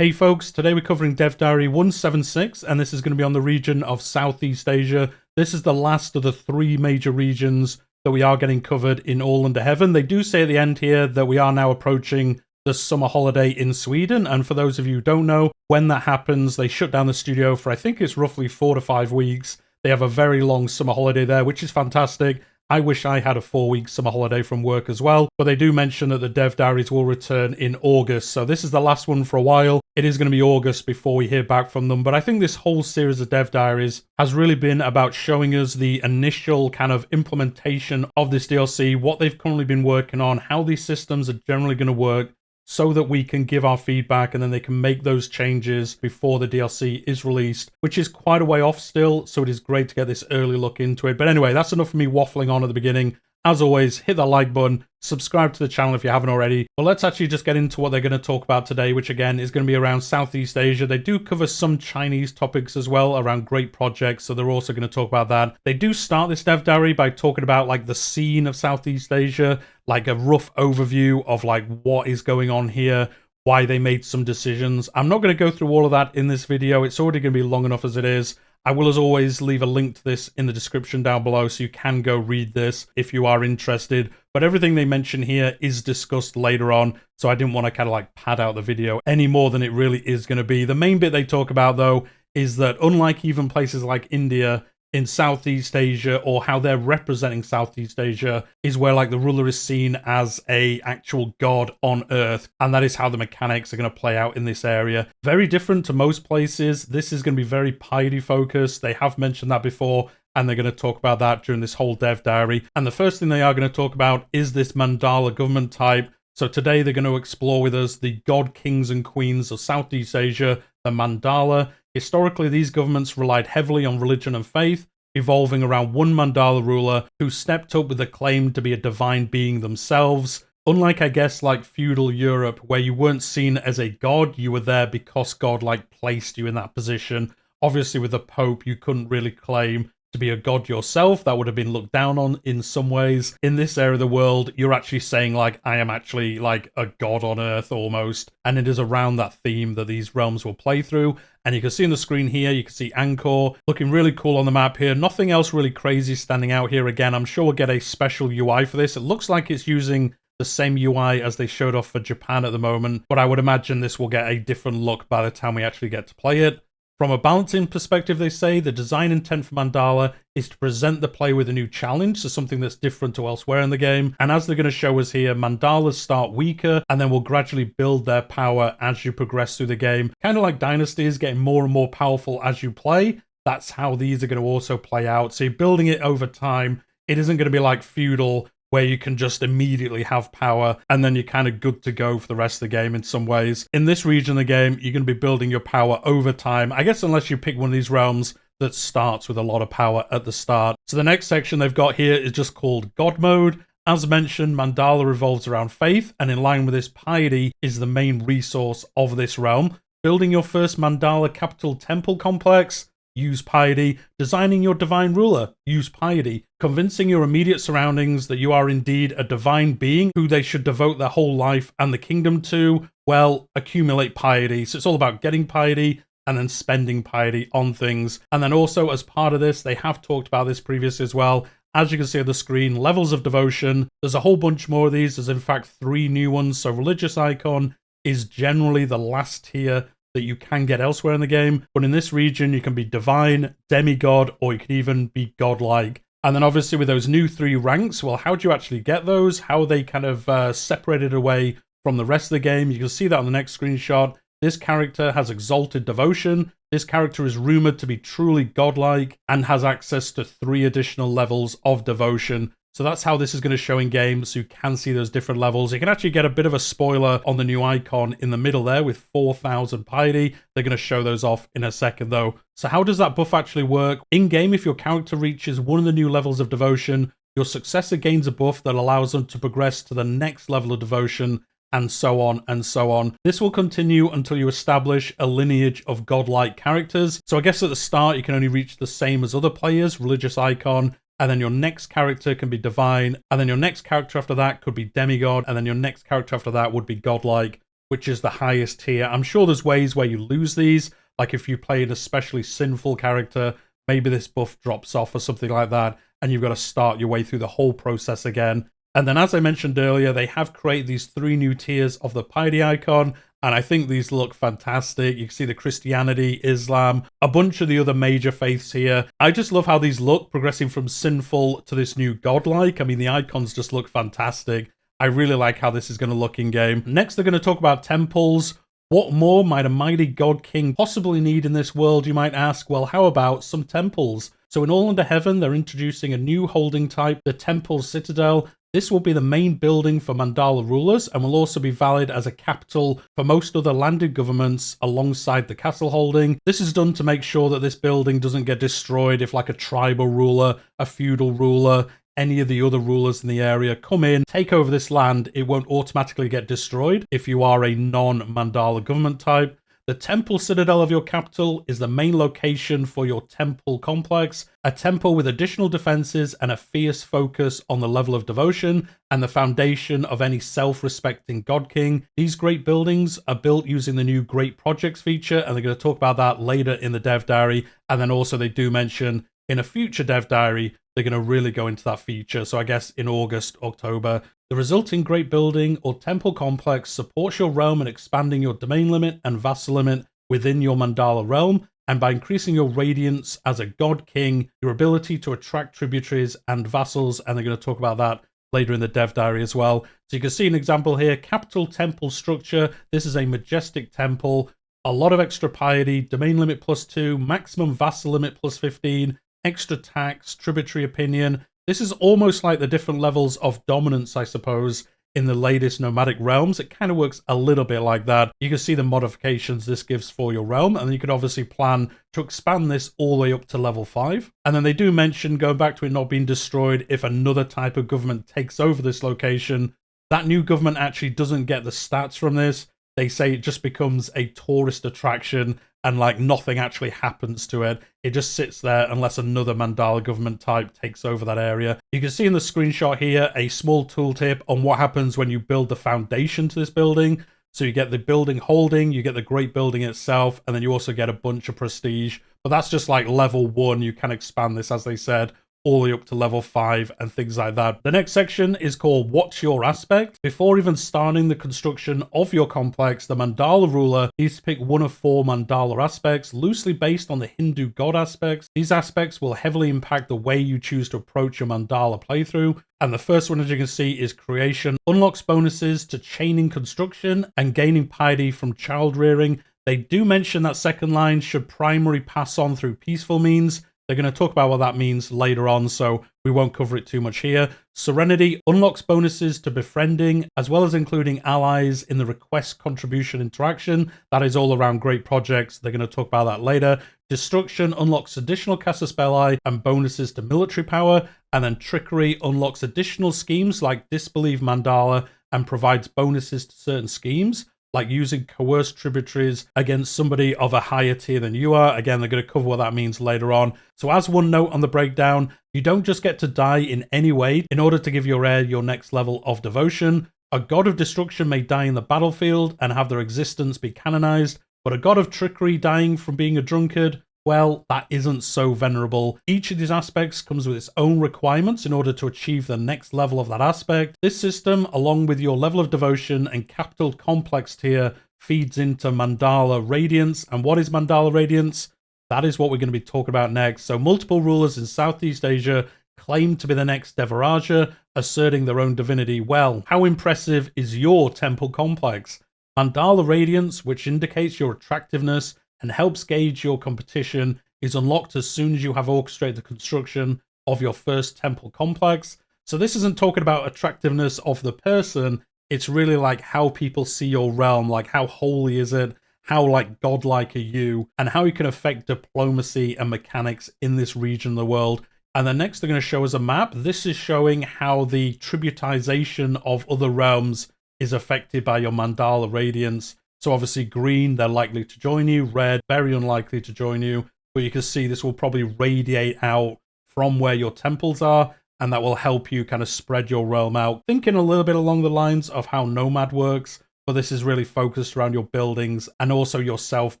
Hey folks, today we're covering Dev Diary 176, and this is going to be on the region of Southeast Asia. This is the last of the three major regions that we are getting covered in All Under Heaven. They do say at the end here that we are now approaching the summer holiday in Sweden, and for those of you who don't know, when that happens, they shut down the studio for I think it's roughly 4 to 5 weeks. They have a very long summer holiday there, which is fantastic. I wish I had a 4-week summer holiday from work as well, but they do mention that the Dev Diaries will return in August, so this is the last one for a while. It is going to be August before we hear back from them, but I think this whole series of Dev Diaries has really been about showing us the initial kind of implementation of this DLC, what they've currently been working on, how these systems are generally going to work, so that we can give our feedback and then they can make those changes before the DLC is released, which is quite a way off still, so it is great to get this early look into it. But anyway, that's enough for me waffling on at the beginning. As always, hit that like button, subscribe to the channel if you haven't already. But let's actually just get into what they're going to talk about today, which again is going to be around Southeast Asia. They do cover some Chinese topics as well around great projects, so they're also going to talk about that. They do start this Dev Diary by talking about like the scene of Southeast Asia, like a rough overview of like what is going on here, why they made some decisions. I'm not going to go through all of that in this video. It's already going to be long enough as it is. I will, as always, leave a link to this in the description down below so you can go read this if you are interested. But everything they mention here is discussed later on, so I didn't want to kind of like pad out the video any more than it really is going to be. The main bit they talk about, though, is that unlike even places like India, in Southeast Asia, or how they're representing Southeast Asia, is where like the ruler is seen as a actual god on Earth, and that is how the mechanics are going to play out in this area. Very different to most places. This is going to be very piety focused. They have mentioned that before, and they're going to talk about that during this whole Dev Diary. And the first thing they are going to talk about is this Mandala government type. So today they're going to explore with us the god kings and queens of Southeast Asia, the Mandala. Historically, these governments relied heavily on religion and faith, evolving around one Mandala ruler who stepped up with a claim to be a divine being themselves. Unlike, I guess, like feudal Europe, where you weren't seen as a god, you were there because God like placed you in that position. Obviously, with the Pope, you couldn't really claim to be a god yourself. That would have been looked down on in some ways. In this area of the world, you're actually saying like, I am actually like a god on Earth almost. And it is around that theme that these realms will play through. And you can see on the screen here, you can see Angkor looking really cool on the map here. Nothing else really crazy standing out here. Again, I'm sure we'll get a special UI for this. It looks like it's using the same UI as they showed off for Japan at the moment, but I would imagine this will get a different look by the time we actually get to play it. From a balancing perspective, they say the design intent for Mandala is to present the player with a new challenge, so something that's different to elsewhere in the game. And as they're going to show us here, Mandalas start weaker and then will gradually build their power as you progress through the game. Kind of like dynasties, getting more and more powerful as you play. That's how these are going to also play out. So you're building it over time. It isn't going to be like feudal, where you can just immediately have power and then you're kind of good to go for the rest of the game in some ways. In this region of the game, you're going to be building your power over time, I guess, unless you pick one of these realms that starts with a lot of power at the start. So the next section they've got here is just called God Mode. As mentioned, Mandala revolves around faith, and in line with this, piety is the main resource of this realm. Building your first Mandala capital temple complex, use piety. Designing your divine ruler, use piety. Convincing your immediate surroundings that you are indeed a divine being who they should devote their whole life and the kingdom to, well, accumulate piety. So it's all about getting piety and then spending piety on things. And then also as part of this, they have talked about this previously as well. As you can see on the screen, levels of devotion. There's a whole bunch more of these. There's in fact 3 new ones. So religious icon is generally the last tier that you can get elsewhere in the game, but in this region you can be divine, demigod, or you can even be godlike. And then obviously with those new 3 ranks, well, how do you actually get those? How are they kind of separated away from the rest of the game? You can see that on the next screenshot. This character has exalted devotion. This character is rumored to be truly godlike and has access to 3 additional levels of devotion. So that's how this is going to show in game, so you can see those different levels. You can actually get a bit of a spoiler on the new icon in the middle there with 4,000 piety. They're going to show those off in a second though. So how does that buff actually work? In game, if your character reaches one of the new levels of devotion, your successor gains a buff that allows them to progress to the next level of devotion, and so on and so on. This will continue until you establish a lineage of godlike characters. So I guess at the start you can only reach the same as other players, religious icon, and then your next character can be divine, and then your next character after that could be demigod, and then your next character after that would be godlike, which is the highest tier. I'm sure there's ways where you lose these, like if you play an especially sinful character, maybe this buff drops off or something like that, and you've got to start your way through the whole process again. And then, as I mentioned earlier, they have created these 3 new tiers of the piety icon, and I think these look fantastic. You can see the Christianity, Islam, a bunch of the other major faiths here. I just love how these look, progressing from sinful to this new godlike. I mean, the icons just look fantastic. I really like how this is going to look in-game. Next, they're going to talk about temples. What more might a mighty god king possibly need in this world, you might ask? Well, how about some temples? So in All Under Heaven, they're introducing a new holding type, the Temple Citadel. This will be the main building for Mandala rulers and will also be valid as a capital for most other landed governments alongside the castle holding. This is done to make sure that this building doesn't get destroyed if like a tribal ruler, a feudal ruler, any of the other rulers in the area come in, take over this land. It won't automatically get destroyed if you are a non-Mandala government type. The temple citadel of your capital is the main location for your temple complex, a temple with additional defenses and a fierce focus on the level of devotion and the foundation of any self-respecting god king. These great buildings are built using the new Great Projects feature, and they're going to talk about that later in the dev diary. And then also they do mention in a future dev diary, they're going to really go into that feature. So I guess in August, October. The resulting great building or temple complex supports your realm in expanding your domain limit and vassal limit within your Mandala realm, and by increasing your radiance as a god king, your ability to attract tributaries and vassals, and they're going to talk about that later in the dev diary as well. So you can see an example here, capital temple structure. This is a majestic temple, a lot of extra piety, domain limit +2, maximum vassal limit +15, extra tax, tributary opinion. This is almost like the different levels of dominance, I suppose, in the latest nomadic realms. It kind of works a little bit like that. You can see the modifications this gives for your realm, and you could obviously plan to expand this all the way up to level 5. And then they do mention, going back to it not being destroyed, if another type of government takes over this location, that new government actually doesn't get the stats from this. They say it just becomes a tourist attraction and like nothing actually happens to it. It just sits there unless another Mandala government type takes over that area. You can see in the screenshot here a small tooltip on what happens when you build the foundation to this building. So you get the building holding, you get the great building itself, and then you also get a bunch of prestige. But that's just like level 1. You can expand this, as they said, all the way up to level 5 and things like that. The next section is called What's Your Aspect? Before even starting the construction of your complex, the Mandala ruler needs to pick one of 4 Mandala aspects, loosely based on the Hindu god aspects. These aspects will heavily impact the way you choose to approach your Mandala playthrough. And the first one, as you can see, is creation. Unlocks bonuses to chaining construction and gaining piety from child rearing. They do mention that second line should primary pass on through peaceful means. They're going to talk about what that means later on, so we won't cover it too much here. Serenity unlocks bonuses to befriending, as well as including allies in the request contribution interaction. That is all around great projects. They're going to talk about that later. Destruction unlocks additional caster spell eye and bonuses to military power. And then Trickery unlocks additional schemes like Disbelieve Mandala and provides bonuses to certain schemes, like using coerced tributaries against somebody of a higher tier than you are. Again, they're going to cover what that means later on. So as one note on the breakdown, you don't just get to die in any way in order to give your heir your next level of devotion. A god of destruction may die in the battlefield and have their existence be canonized, but a god of trickery dying from being a drunkard, well, that isn't so venerable. Each of these aspects comes with its own requirements in order to achieve the next level of that aspect. This system, along with your level of devotion and capital complex tier, feeds into Mandala Radiance. And what is Mandala Radiance? That is what we're going to be talking about next. So multiple rulers in Southeast Asia claim to be the next Devaraja, asserting their own divinity. Well, how impressive is your temple complex? Mandala Radiance, which indicates your attractiveness and helps gauge your competition, is unlocked as soon as you have orchestrated the construction of your first temple complex. So this isn't talking about attractiveness of the person, it's really like how people see your realm, like how holy is it, how like godlike are you, and how you can affect diplomacy and mechanics in this region of the world. And then next they're going to show us a map. This is showing how the tributization of other realms is affected by your Mandala Radiance. So obviously green, they're likely to join you. Red, very unlikely to join you. But you can see this will probably radiate out from where your temples are, and that will help you kind of spread your realm out. Thinking a little bit along the lines of how Nomad works, but this is really focused around your buildings and also yourself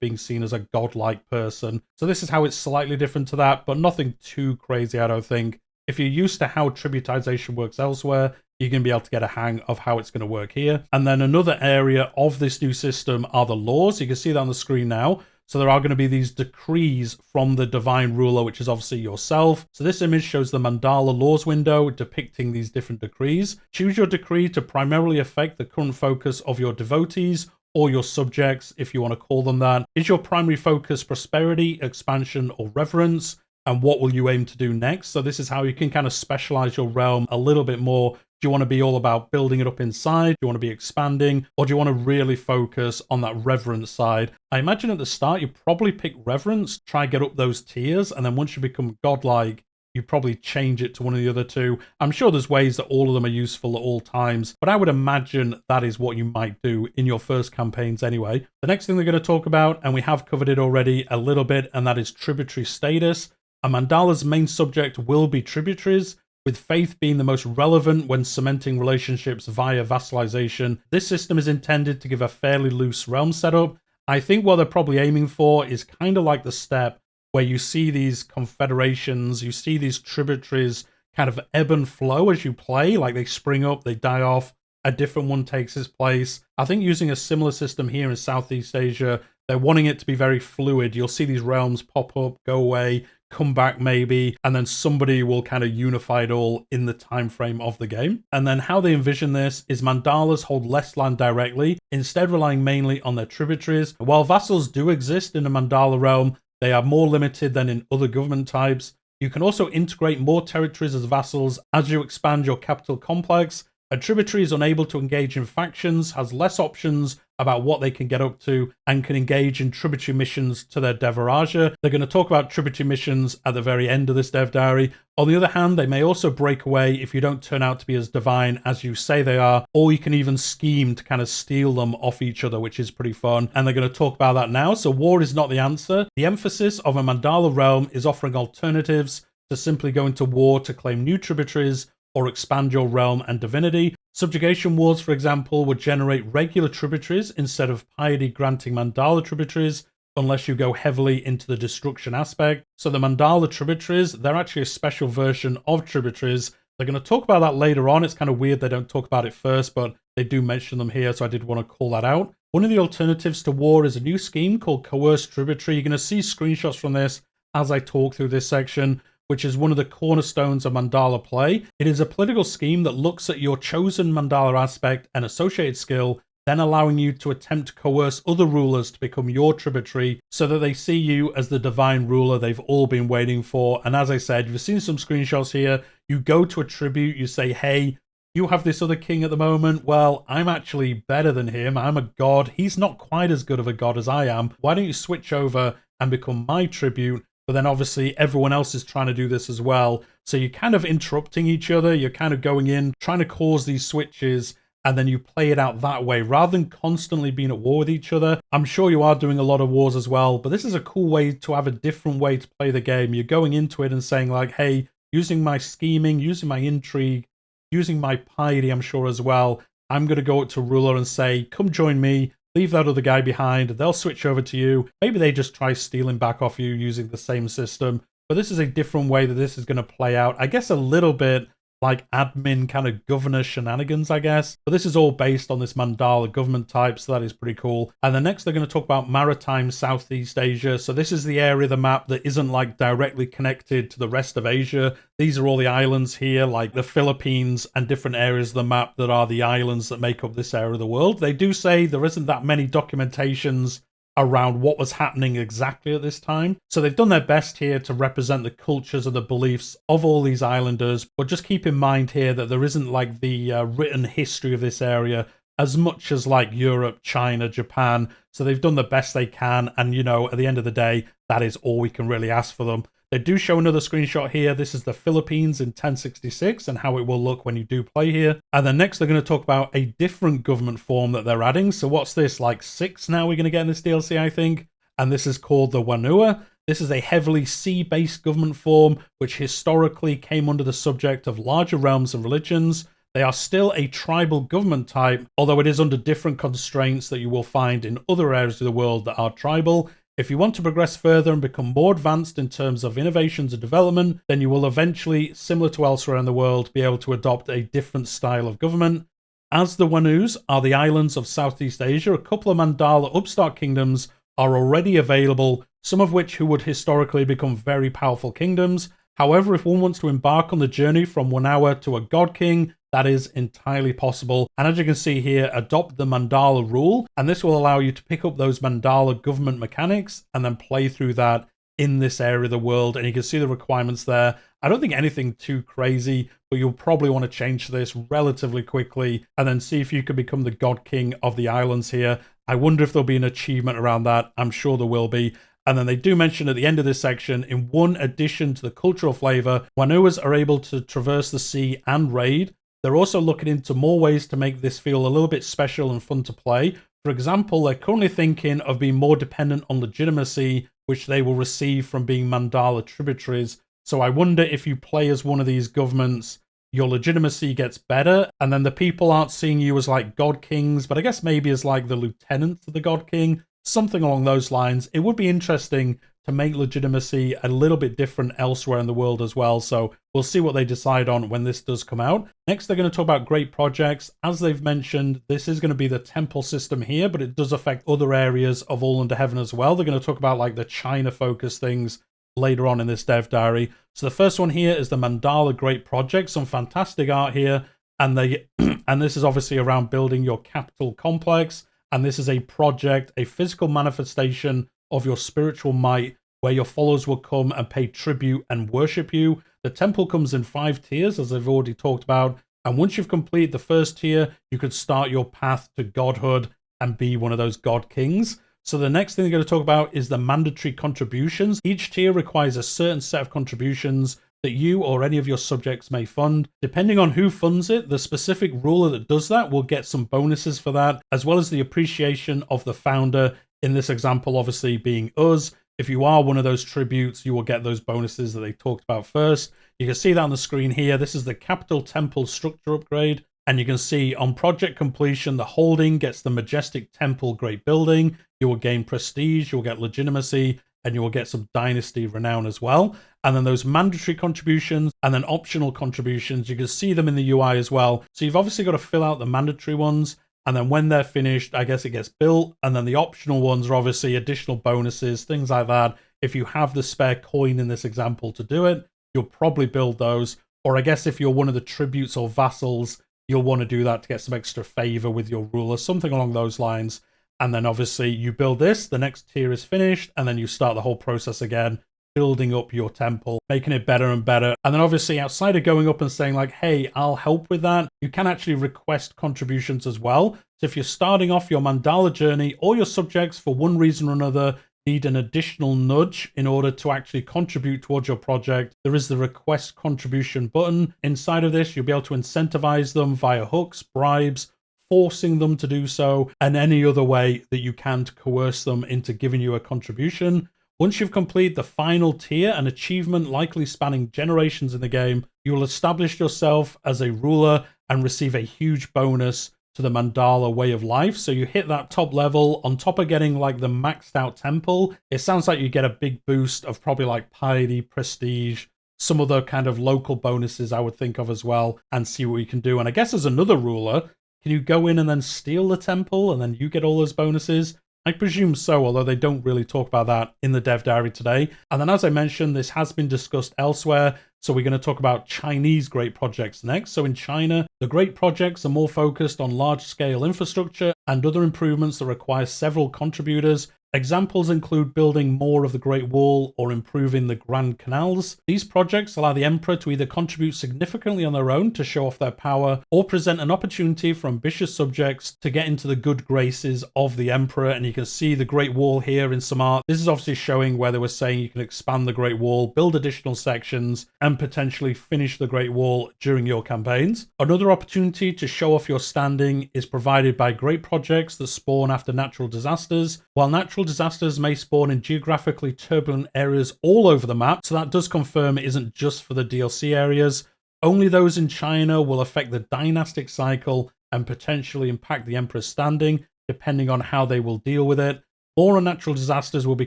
being seen as a godlike person. So this is how it's slightly different to that, but nothing too crazy, I don't think. If you're used to how tributization works elsewhere, you're going to be able to get a hang of how it's going to work here. And then another area of this new system are the laws. You can see that on the screen now. So there are going to be these decrees from the divine ruler, which is obviously yourself. So this image shows the Mandala laws window depicting these different decrees. Choose your decree to primarily affect the current focus of your devotees or your subjects, if you want to call them that. Is your primary focus prosperity, expansion, or reverence? And what will you aim to do next? So this is how you can kind of specialize your realm a little bit more. Do you want to be all about building it up inside? Do you want to be expanding? Or do you want to really focus on that reverence side? I imagine at the start, you probably pick reverence, try get up those tiers. And then once you become godlike, you probably change it to one of the other two. I'm sure there's ways that all of them are useful at all times, but I would imagine that is what you might do in your first campaigns anyway. The next thing they're going to talk about, and we have covered it already a little bit, and that is tributary status. A Mandala's main subject will be tributaries, with faith being the most relevant when cementing relationships via vassalization. This system is intended to give a fairly loose realm setup. I think what they're probably aiming for is kind of like the step where you see these confederations, you see these tributaries kind of ebb and flow as you play, like they spring up, they die off, a different one takes its place. I think using a similar system here in Southeast Asia, they're wanting it to be very fluid. You'll see these realms pop up, go away, come back maybe, and then somebody will kind of unify it all in the time frame of the game. And then how they envision this is Mandalas hold less land directly, instead relying mainly on their tributaries. While vassals do exist in the Mandala realm, they are more limited than in other government types. You can also integrate more territories as vassals as you expand your capital complex. A tributary is unable to engage in factions, has less options about what they can get up to, and can engage in tributary missions to their Devaraja. They're going to talk about tributary missions at the very end of this dev diary. On the other hand, they may also break away if you don't turn out to be as divine as you say they are, or you can even scheme to kind of steal them off each other, which is pretty fun. And they're going to talk about that now. So war is not the answer. The emphasis of a Mandala realm is offering alternatives to simply going to war to claim new tributaries or expand your realm and divinity. Subjugation wars, for example, would generate regular tributaries instead of piety granting Mandala tributaries, unless you go heavily into the destruction aspect. So the Mandala tributaries, they're actually a special version of tributaries. They're going to talk about that later on. It's kind of weird they don't talk about it first, but they do mention them here, so I did want to call that out. One of the alternatives to war is a new scheme called Coerced Tributary. You're going to see screenshots from this as I talk through this section, which is one of the cornerstones of Mandala play. It is a political scheme that looks at your chosen Mandala aspect and associated skill, then allowing you to attempt to coerce other rulers to become your tributary so that they see you as the divine ruler they've all been waiting for. And as I said, you've seen some screenshots here. You go to a tribute, you say, hey, you have this other king at the moment. Well, I'm actually better than him. I'm a god. He's not quite as good of a god as I am. Why don't you switch over and become my tribute? But then obviously everyone else is trying to do this as well. So you're kind of interrupting each other. You're kind of going in, trying to cause these switches, and then you play it out that way rather than constantly being at war with each other. I'm sure you are doing a lot of wars as well, but this is a cool way to have a different way to play the game. You're going into it and saying like, hey, using my scheming, using my intrigue, using my piety, I'm sure as well, I'm going to go up to ruler and say, come join me. Leave that other guy behind. They'll switch over to you. Maybe they just try stealing back off you using the same system. But this is a different way that this is going to play out. I guess a little bit like admin kind of governor shenanigans, I guess. But this is all based on this Mandala government type, so that is pretty cool. And then next they're going to talk about maritime Southeast Asia. So this is the area of the map that isn't like directly connected to the rest of Asia. These are all the islands here, like the Philippines and different areas of the map that are the islands that make up this area of the world. They do say there isn't that many documentations around what was happening exactly at this time. So they've done their best here to represent the cultures and the beliefs of all these islanders. But just keep in mind here that there isn't like the written history of this area as much as like Europe, China, Japan. So they've done the best they can. And, you know, at the end of the day, that is all we can really ask for them. They do show another screenshot here. This is the Philippines in 1066 and how it will look when you do play here. And then next they're going to talk about a different government form that they're adding. So what's this, like 6 now we're going to get in this DLC, I think? And this is called the Wanua. This is a heavily sea-based government form which historically came under the subject of larger realms and religions. They are still a tribal government type, although it is under different constraints that you will find in other areas of the world that are tribal. If you want to progress further and become more advanced in terms of innovations and development, then you will eventually, similar to elsewhere in the world, be able to adopt a different style of government. As the Wanus are the islands of Southeast Asia, a couple of Mandala upstart kingdoms are already available, some of which who would historically become very powerful kingdoms. However, if one wants to embark on the journey from Wanua to a god king, that is entirely possible. And as you can see here, adopt the Mandala rule, and this will allow you to pick up those Mandala government mechanics and then play through that in this area of the world. And you can see the requirements there. I don't think anything too crazy, but you'll probably want to change this relatively quickly and then see if you can become the god king of the islands here. I wonder if there'll be an achievement around that. I'm sure there will be. And then they do mention at the end of this section, in one addition to the cultural flavor, Wanuas are able to traverse the sea and raid. They're also looking into more ways to make this feel a little bit special and fun to play. For example, they're currently thinking of being more dependent on legitimacy, which they will receive from being Mandala tributaries. So I wonder if you play as one of these governments, your legitimacy gets better, and then the people aren't seeing you as like god kings, but I guess maybe as like the lieutenant to the god king, something along those lines. It would be interesting to make legitimacy a little bit different elsewhere in the world as well. So we'll see what they decide on when this does come out. Next, they're going to talk about great projects. As they've mentioned, this is going to be the temple system here, but it does affect other areas of All Under Heaven as well. They're going to talk about like the China-focused things later on in this dev diary. So the first one here is the Mandala Great Project. Some fantastic art here, and this is obviously around building your capital complex. And this is a project, a physical manifestation of your spiritual might, where your followers will come and pay tribute and worship you. The temple comes in 5 tiers, as I've already talked about. And once you've completed the first tier, you could start your path to godhood and be one of those god kings. So the next thing they're going to talk about is the mandatory contributions. Each tier requires a certain set of contributions that you or any of your subjects may fund. Depending on who funds it, the specific ruler that does that will get some bonuses for that, as well as the appreciation of the founder, in this example obviously being us. If you are one of those tributes, you will get those bonuses that they talked about first. You can see that on the screen here. This is the capital temple structure upgrade. And you can see on project completion, the holding gets the majestic temple great building. You will gain prestige, you'll get legitimacy, and you will get some dynasty renown as well. And then those mandatory contributions and then optional contributions, you can see them in the UI as well. So you've obviously got to fill out the mandatory ones. And then when they're finished, I guess it gets built. And then the optional ones are obviously additional bonuses, things like that. If you have the spare coin in this example to do it, you'll probably build those. Or I guess if you're one of the tributes or vassals, you'll want to do that to get some extra favor with your ruler, something along those lines. And then obviously you build this, the next tier is finished, and then you start the whole process again, building up your temple, making it better and better. And then obviously outside of going up and saying like, hey, I'll help with that, you can actually request contributions as well. So if you're starting off your Mandala journey, or your subjects for one reason or another need an additional nudge in order to actually contribute towards your project, there is the request contribution button. Inside of this, you'll be able to incentivize them via hooks, bribes, forcing them to do so, and any other way that you can to coerce them into giving you a contribution. Once you've completed the final tier, an achievement likely spanning generations in the game, you will establish yourself as a ruler and receive a huge bonus to the Mandala way of life. So you hit that top level on top of getting like the maxed out temple. It sounds like you get a big boost of probably like piety, prestige, some other kind of local bonuses I would think of as well, and see what you can do. And I guess as another ruler, can you go in and then steal the temple and then you get all those bonuses? I presume so, although they don't really talk about that in the dev diary today. And then as I mentioned, this has been discussed elsewhere. So we're going to talk about Chinese great projects next. So in China, the great projects are more focused on large-scale infrastructure and other improvements that require several contributors. Examples include building more of the Great Wall or improving the Grand Canals. These projects allow the Emperor to either contribute significantly on their own to show off their power, or present an opportunity for ambitious subjects to get into the good graces of the Emperor. And you can see the Great Wall here in some art. This is obviously showing where they were saying you can expand the Great Wall, build additional sections, and potentially finish the Great Wall during your campaigns. Another opportunity to show off your standing is provided by great projects that spawn after natural disasters. While natural disasters may spawn in geographically turbulent areas all over the map, so that does confirm it isn't just for the DLC areas. Only those in China will affect the dynastic cycle and potentially impact the emperor's standing, depending on how they will deal with it. More on natural disasters will be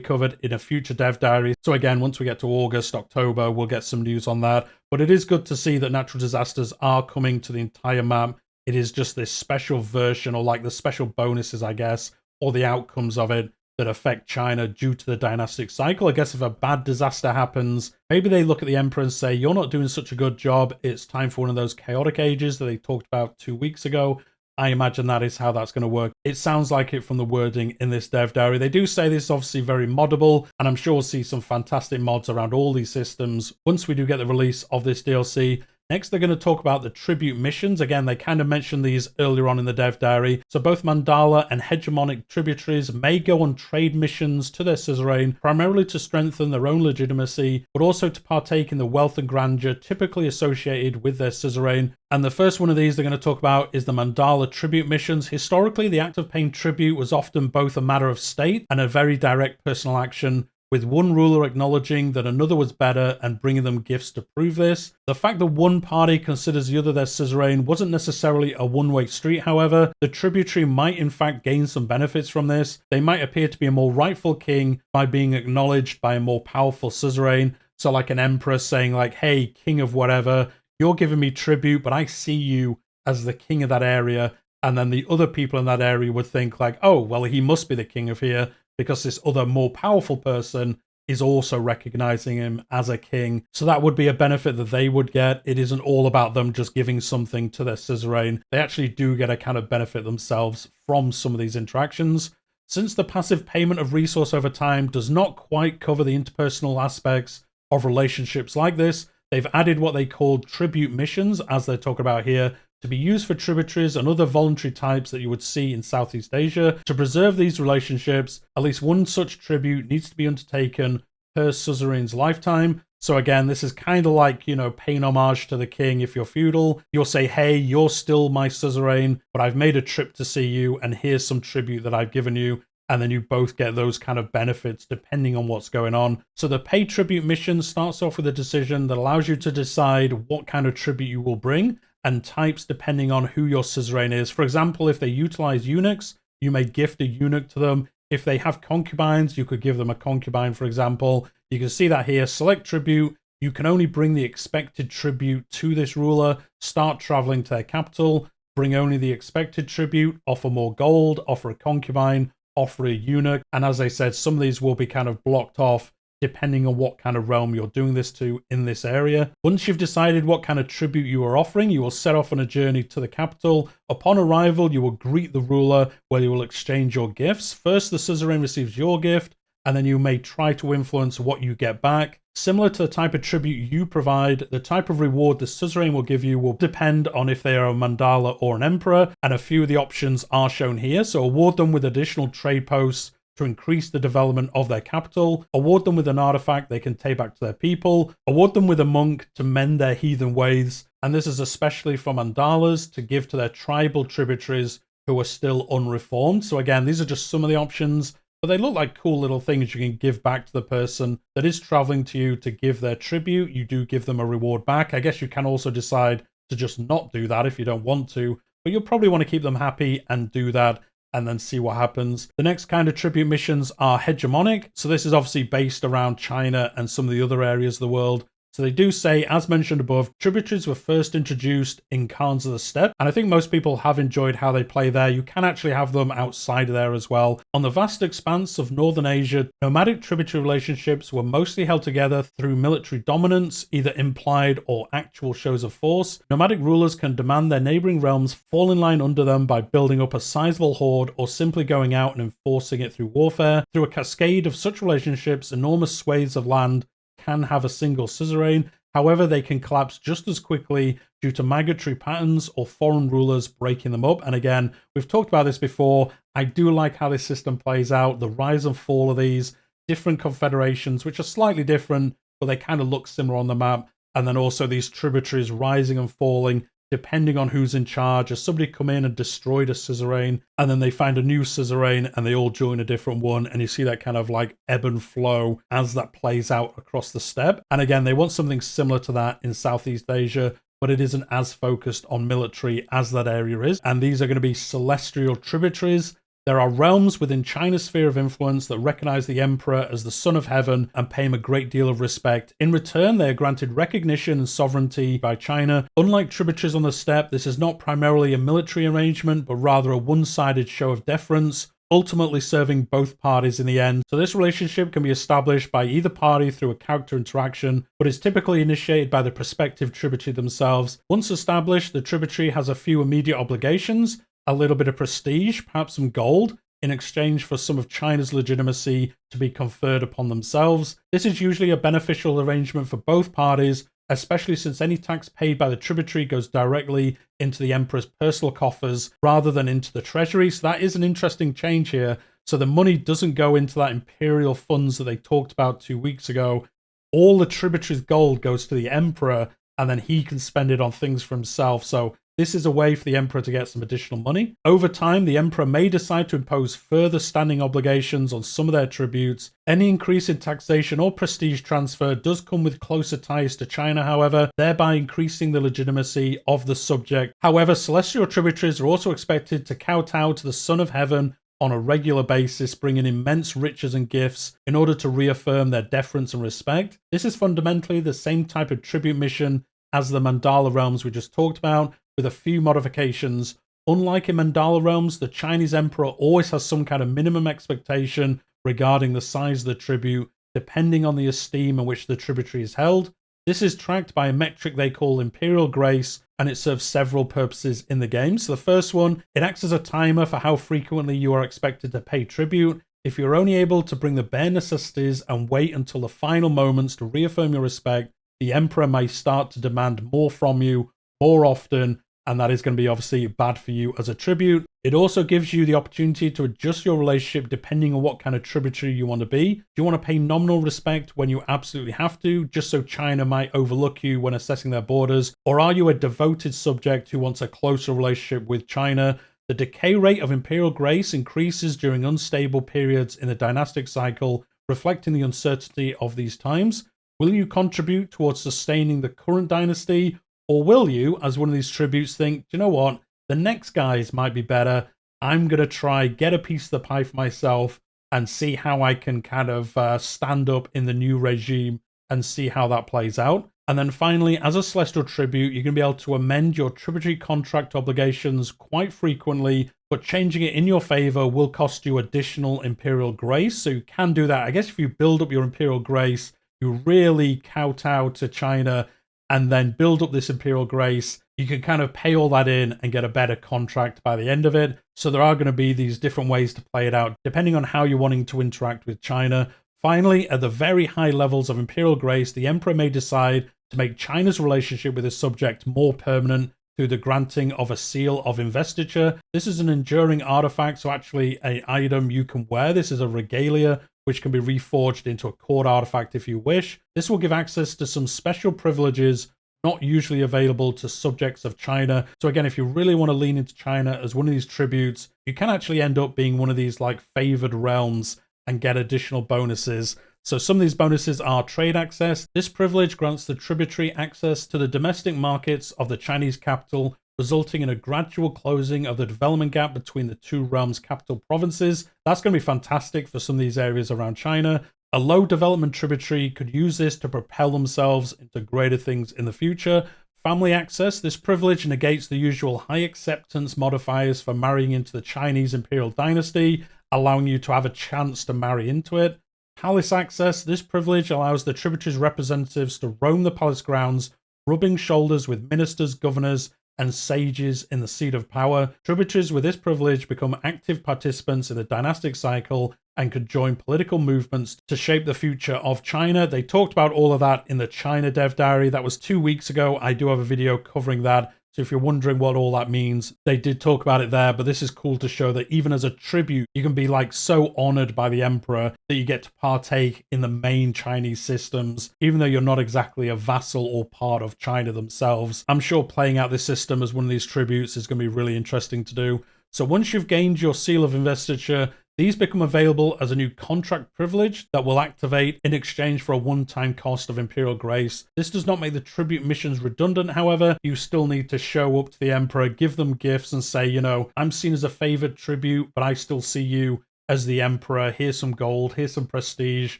covered in a future dev diary. So again, once we get to August, October, we'll get some news on that. But it is good to see that natural disasters are coming to the entire map. It is just this special version, or like the special bonuses, I guess, or the outcomes of it that affect China due to the dynastic cycle. I guess if a bad disaster happens, maybe they look at the emperor and say, you're not doing such a good job. It's time for one of those chaotic ages that they talked about 2 weeks ago. I imagine that is how that's going to work. It sounds like it from the wording in this dev diary. They do say this is obviously very moddable, and I'm sure we'll see some fantastic mods around all these systems once we do get the release of this DLC. Next, they're going to talk about the tribute missions. Again, they kind of mentioned these earlier on in the dev diary. So both Mandala and Hegemonic tributaries may go on trade missions to their suzerain, primarily to strengthen their own legitimacy, but also to partake in the wealth and grandeur typically associated with their suzerain. And the first one of these they're going to talk about is the Mandala tribute missions. Historically, the act of paying tribute was often both a matter of state and a very direct personal action, with one ruler acknowledging that another was better and bringing them gifts to prove this. The fact that one party considers the other their suzerain wasn't necessarily a one-way street, however. The tributary might in fact gain some benefits from this. They might appear to be a more rightful king by being acknowledged by a more powerful suzerain. So like an emperor saying like, hey, king of whatever, you're giving me tribute, but I see you as the king of that area. And then the other people in that area would think like, oh, well, he must be the king of here, because this other more powerful person is also recognizing him as a king. So that would be a benefit that they would get. It isn't all about them just giving something to their suzerain. They actually do get a kind of benefit themselves from some of these interactions. Since the passive payment of resource over time does not quite cover the interpersonal aspects of relationships like this, they've added what they call tribute missions, as they're talking about here, to be used for tributaries and other voluntary types that you would see in Southeast Asia. To preserve these relationships, at least one such tribute needs to be undertaken per suzerain's lifetime. So again, this is kind of like, paying homage to the king. If you're feudal, you'll say, hey, you're still my suzerain, but I've made a trip to see you, and here's some tribute that I've given you. And then you both get those kind of benefits depending on what's going on. So the pay tribute mission starts off with a decision that allows you to decide what kind of tribute you will bring, and types depending on who your suzerain is. For example, if they utilize eunuchs, you may gift a eunuch to them. If they have concubines, you could give them a concubine, for example. You can see that here. Select tribute. You can only bring the expected tribute to this ruler. Start traveling to their capital. Bring only the expected tribute. Offer more gold. Offer a concubine. Offer a eunuch. And as I said, some of these will be kind of blocked off depending on what kind of realm you're doing this to in this area. Once you've decided what kind of tribute you are offering, you will set off on a journey to the capital. Upon arrival, you will greet the ruler, where you will exchange your gifts. First, the suzerain receives your gift, and then you may try to influence what you get back. Similar to the type of tribute you provide, the type of reward the suzerain will give you will depend on if they are a mandala or an emperor, and a few of the options are shown here. So award them with additional trade posts to increase the development of their capital, award them with an artifact they can take back to their people, award them with a monk to mend their heathen ways, and this is especially for mandalas to give to their tribal tributaries who are still unreformed. So again, these are just some of the options, but they look like cool little things you can give back to the person that is traveling to you to give their tribute. You do give them a reward back. I guess you can also decide to just not do that if you don't want to, but you'll probably want to keep them happy and do that, and then see what happens. The next kind of tribute missions are hegemonic. So this is obviously based around China and some of the other areas of the world. So they do say, as mentioned above, tributaries were first introduced in Khans of the Steppe, and I think most people have enjoyed how they play there. You can actually have them outside of there as well. On the vast expanse of northern Asia, nomadic tributary relationships were mostly held together through military dominance, either implied or actual shows of force. Nomadic rulers can demand their neighboring realms fall in line under them by building up a sizable horde, or simply going out and enforcing it through warfare. Through a cascade of such relationships, enormous swathes of land can have a single suzerain. However, they can collapse just as quickly due to migratory patterns or foreign rulers breaking them up. And again, we've talked about this before. I do like how this system plays out, the rise and fall of these different confederations, which are slightly different, but they kind of look similar on the map. And then also these tributaries rising and falling depending on who's in charge. As somebody come in and destroyed a suzerain, and then they find a new suzerain and they all join a different one, and you see that kind of like ebb and flow as that plays out across the steppe. And again, they want something similar to that in Southeast Asia, but it isn't as focused on military as that area is. And these are going to be celestial tributaries. There are realms within China's sphere of influence that recognize the emperor as the son of heaven and pay him a great deal of respect. In return, they are granted recognition and sovereignty by China. Unlike tributaries on the steppe, this is not primarily a military arrangement, but rather a one-sided show of deference, ultimately serving both parties in the end. So this relationship can be established by either party through a character interaction, but is typically initiated by the prospective tributary themselves. Once established, the tributary has a few immediate obligations, a little bit of prestige, perhaps some gold, in exchange for some of China's legitimacy to be conferred upon themselves. This is usually a beneficial arrangement for both parties, especially since any tax paid by the tributary goes directly into the emperor's personal coffers rather than into the treasury. So that is an interesting change here. So the money doesn't go into that imperial funds that they talked about 2 weeks ago. All the tributary's gold goes to the emperor, and then he can spend it on things for himself. So this is a way for the emperor to get some additional money. Over time, the emperor may decide to impose further standing obligations on some of their tributes. Any increase in taxation or prestige transfer does come with closer ties to China, however, thereby increasing the legitimacy of the subject. However, celestial tributaries are also expected to kowtow to the Son of Heaven on a regular basis, bringing immense riches and gifts in order to reaffirm their deference and respect. This is fundamentally the same type of tribute mission as the Mandala realms we just talked about, with a few modifications. Unlike in Mandala realms, the Chinese emperor always has some kind of minimum expectation regarding the size of the tribute, depending on the esteem in which the tributary is held. This is tracked by a metric they call imperial grace, and it serves several purposes in the game. So the first one, it acts as a timer for how frequently you are expected to pay tribute. If you're only able to bring the bare necessities and wait until the final moments to reaffirm your respect, the emperor may start to demand more from you more often, and that is going to be obviously bad for you as a tribute. It also gives you the opportunity to adjust your relationship depending on what kind of tributary you want to be. Do you want to pay nominal respect when you absolutely have to, just so China might overlook you when assessing their borders? Or are you a devoted subject who wants a closer relationship with China? The decay rate of imperial grace increases during unstable periods in the dynastic cycle, reflecting the uncertainty of these times. Will you contribute towards sustaining the current dynasty? Or will you, as one of these tributes, think, do you know what, the next guys might be better. I'm going to try get a piece of the pie for myself and see how I can kind of stand up in the new regime and see how that plays out. And then finally, as a celestial tribute, you're going to be able to amend your tributary contract obligations quite frequently, but changing it in your favor will cost you additional imperial grace. So you can do that. I guess if you build up your imperial grace, you really kowtow to China and then build up this imperial grace, you can kind of pay all that in and get a better contract by the end of it. So there are going to be these different ways to play it out, depending on how you're wanting to interact with China. Finally, at the very high levels of imperial grace, the emperor may decide to make China's relationship with his subject more permanent through the granting of a seal of investiture. This is an enduring artifact, so actually an item you can wear. This is a regalia, which can be reforged into a court artifact if you wish. This will give access to some special privileges not usually available to subjects of China. So again, if you really want to lean into China as one of these tributes, you can actually end up being one of these like favored realms and get additional bonuses. So some of these bonuses are trade access. This privilege grants the tributary access to the domestic markets of the Chinese capital, resulting in a gradual closing of the development gap between the two realms' capital provinces. That's going to be fantastic for some of these areas around China. A low development tributary could use this to propel themselves into greater things in the future. Family access. This privilege negates the usual high acceptance modifiers for marrying into the Chinese imperial dynasty, allowing you to have a chance to marry into it. Palace access. This privilege allows the tributary's representatives to roam the palace grounds, rubbing shoulders with ministers, governors, and sages in the seat of power. Tributaries with this privilege become active participants in the dynastic cycle and could join political movements to shape the future of China. They talked about all of that in the China Dev Diary. That was 2 weeks ago. I do have a video covering that. So if you're wondering what all that means, they did talk about it there, but this is cool to show that even as a tribute, you can be like so honored by the emperor that you get to partake in the main Chinese systems, even though you're not exactly a vassal or part of China themselves. I'm sure playing out this system as one of these tributes is going to be really interesting to do. So once you've gained your seal of investiture, These become available as a new contract privilege that will activate in exchange for a one-time cost of Imperial Grace. This does not make the tribute missions redundant, however. You still need to show up to the Emperor, give them gifts and say, you know, I'm seen as a favored tribute, but I still see you as the Emperor. Here's some gold, here's some prestige,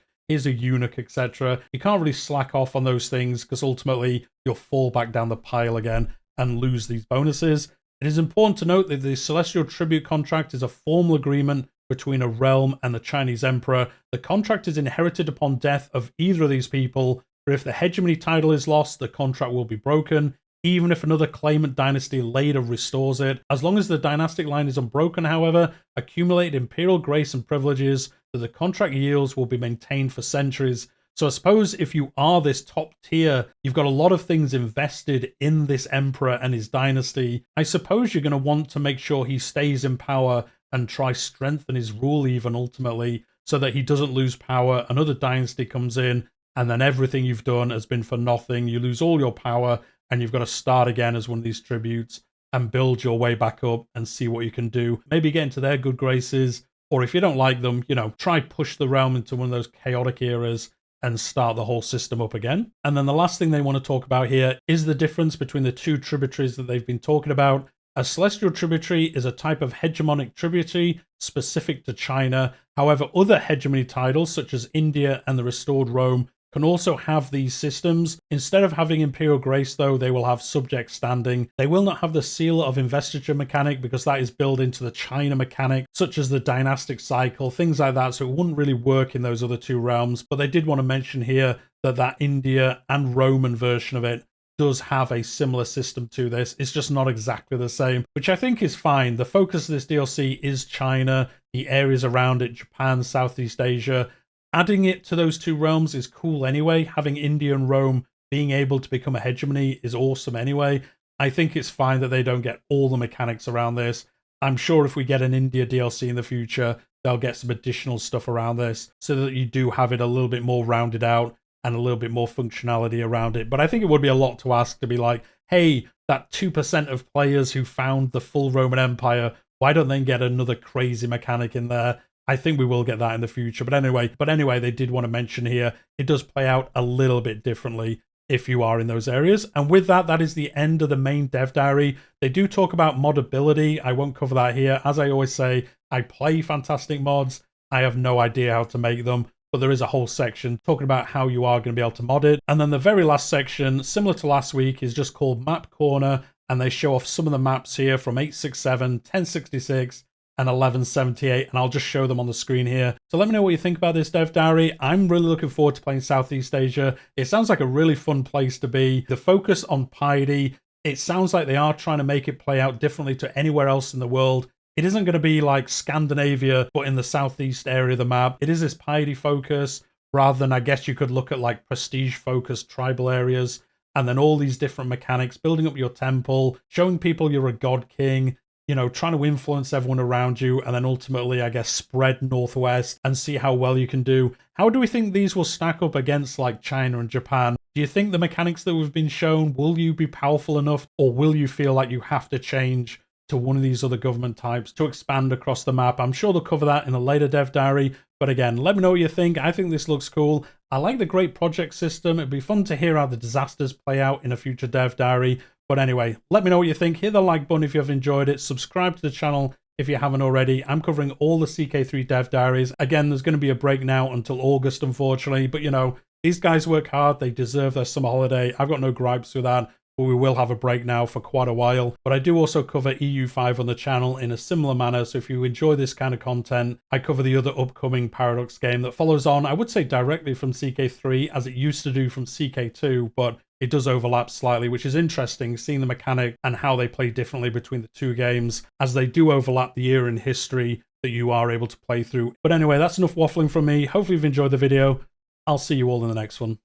here's a eunuch, etc. You can't really slack off on those things because ultimately you'll fall back down the pile again and lose these bonuses. It is important to note that the Celestial Tribute contract is a formal agreement between a realm and the Chinese Emperor. The contract is inherited upon death of either of these people, but if the hegemony title is lost, the contract will be broken, even if another claimant dynasty later restores it. As long as the dynastic line is unbroken, however, accumulated imperial grace and privileges that the contract yields will be maintained for centuries. So I suppose if you are this top tier, you've got a lot of things invested in this emperor and his dynasty. I suppose you're going to want to make sure he stays in power and try strengthen his rule even ultimately, so that he doesn't lose power, another dynasty comes in, and then everything you've done has been for nothing. You lose all your power, and you've got to start again as one of these tributes and build your way back up and see what you can do. Maybe get into their good graces, or if you don't like them, you know, try push the realm into one of those chaotic eras and start the whole system up again. And then the last thing they want to talk about here is the difference between the two tributaries that they've been talking about. A celestial tributary is a type of hegemonic tributary specific to China. However, other hegemony titles such as India and the restored Rome can also have these systems. Instead of having imperial grace though, they will have subject standing. They will not have the seal of investiture mechanic because that is built into the China mechanic, such as the dynastic cycle, things like that. So it wouldn't really work in those other two realms. But they did want to mention here that that India and Roman version of it does have a similar system to this. It's just not exactly the same, which I think is fine. The focus of this DLC is China, the areas around it, Japan, Southeast Asia. Adding it to those two realms is cool anyway. Having India and Rome being able to become a hegemony is awesome anyway. I think it's fine that they don't get all the mechanics around this. I'm sure if we get an India DLC in the future, they'll get some additional stuff around this so that you do have it a little bit more rounded out and a little bit more functionality around it. But I think it would be a lot to ask to be like, hey, that 2% of players who found the full Roman Empire, why don't they get another crazy mechanic in there? I think we will get that in the future. But anyway, they did want to mention here, it does play out a little bit differently if you are in those areas. And with that, that is the end of the main dev diary. They do talk about modability. I won't cover that here. As I always say, I play fantastic mods. I have no idea how to make them, but there is a whole section talking about how you are going to be able to mod it. And then the very last section, similar to last week, is just called Map Corner, and they show off some of the maps here from 867, 1066, and 1178, and I'll just show them on the screen here. So let me know what you think about this dev diary. I'm really looking forward to playing Southeast Asia. It sounds like a really fun place to be. The focus on piety, it sounds like they are trying to make it play out differently to anywhere else in the world. It isn't going to be like Scandinavia, but in the southeast area of the map. It is this piety focus, rather than, I guess you could look at like prestige-focused tribal areas, and then all these different mechanics, building up your temple, showing people you're a god king, you know, trying to influence everyone around you, and then ultimately, I guess, spread northwest and see how well you can do. How do we think these will stack up against like China and Japan? Do you think the mechanics that we've been shown, will you be powerful enough, or will you feel like you have to change to one of these other government types to expand across the map? I'm sure they'll cover that in a later dev diary, but again, let me know what you think. I think this looks cool. I like the great project system. It'd be fun to hear how the disasters play out in a future dev diary. But anyway, let me know what you think. Hit the like button if you have enjoyed it. Subscribe to the channel if you haven't already. I'm covering all the CK3 dev diaries. Again, there's going to be a break now until August, unfortunately. But, you know, these guys work hard. They deserve their summer holiday. I've got no gripes with that. But we will have a break now for quite a while. But I do also cover EU5 on the channel in a similar manner. So if you enjoy this kind of content, I cover the other upcoming Paradox game that follows on, I would say directly from CK3, as it used to do from CK2, but it does overlap slightly, which is interesting, seeing the mechanic and how they play differently between the two games, as they do overlap the year in history that you are able to play through. But anyway, that's enough waffling from me. Hopefully you've enjoyed the video. I'll see you all in the next one.